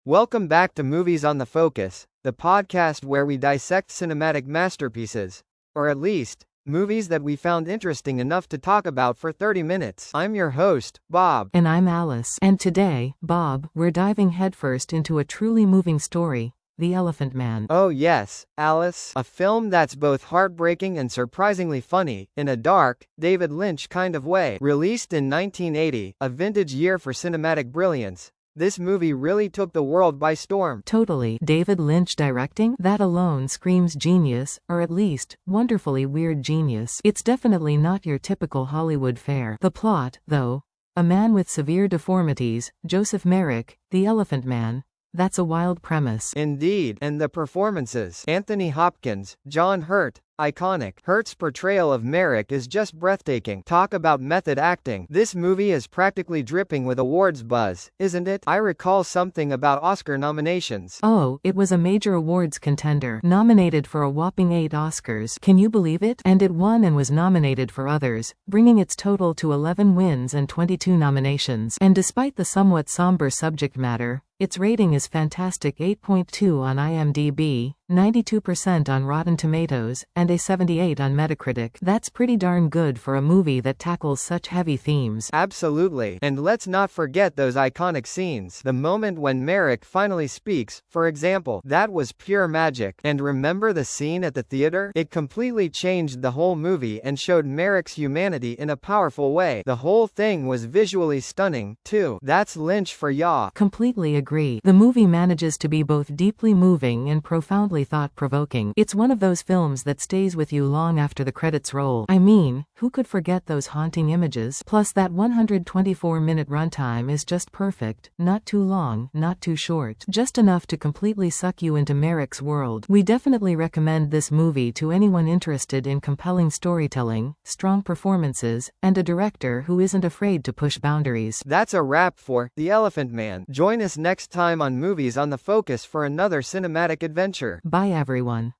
Welcome back to Movies on the Focus, the podcast where we dissect cinematic masterpieces, or at least, movies that we found interesting enough to talk about for 30 minutes. I'm your host, Bob. And I'm Alice. And today, Bob, we're diving headfirst into a truly moving story, The Elephant Man. Oh yes, Alice, a film that's both heartbreaking and surprisingly funny, in a dark, David Lynch kind of way. Released in 1980, a vintage year for cinematic brilliance, this movie really took the world by storm. Totally. David Lynch directing? That alone screams genius, or at least, wonderfully weird genius. It's definitely not your typical Hollywood fare. The plot, though, a man with severe deformities, Joseph Merrick, the Elephant Man. That's a wild premise. Indeed, and the performances. Anthony Hopkins, John Hurt, iconic. Hurt's portrayal of Merrick is just breathtaking. Talk about method acting. This movie is practically dripping with awards buzz, isn't it? I recall something about Oscar nominations. Oh, it was a major awards contender. Nominated for a whopping 8 Oscars. Can you believe it? And it won and was nominated for others, bringing its total to 11 wins and 22 nominations. And despite the somewhat somber subject matter, its rating is fantastic: 8.2 on IMDb, 92% on Rotten Tomatoes, and a 78 on Metacritic. That's pretty darn good for a movie that tackles such heavy themes. Absolutely. And let's not forget those iconic scenes. The moment when Merrick finally speaks, for example, that was pure magic. And remember the scene at the theater? It completely changed the whole movie and showed Merrick's humanity in a powerful way. The whole thing was visually stunning, too. That's Lynch for ya. Completely agree. The movie manages to be both deeply moving and profoundly thought-provoking. It's one of those films that stays with you long after the credits roll. I mean, who could forget those haunting images? Plus that 124-minute runtime is just perfect, not too long, not too short, just enough to completely suck you into Merrick's world. We definitely recommend this movie to anyone interested in compelling storytelling, strong performances, and a director who isn't afraid to push boundaries. That's a wrap for The Elephant Man. Join us next time on Movies on the Focus for another cinematic adventure. Bye everyone.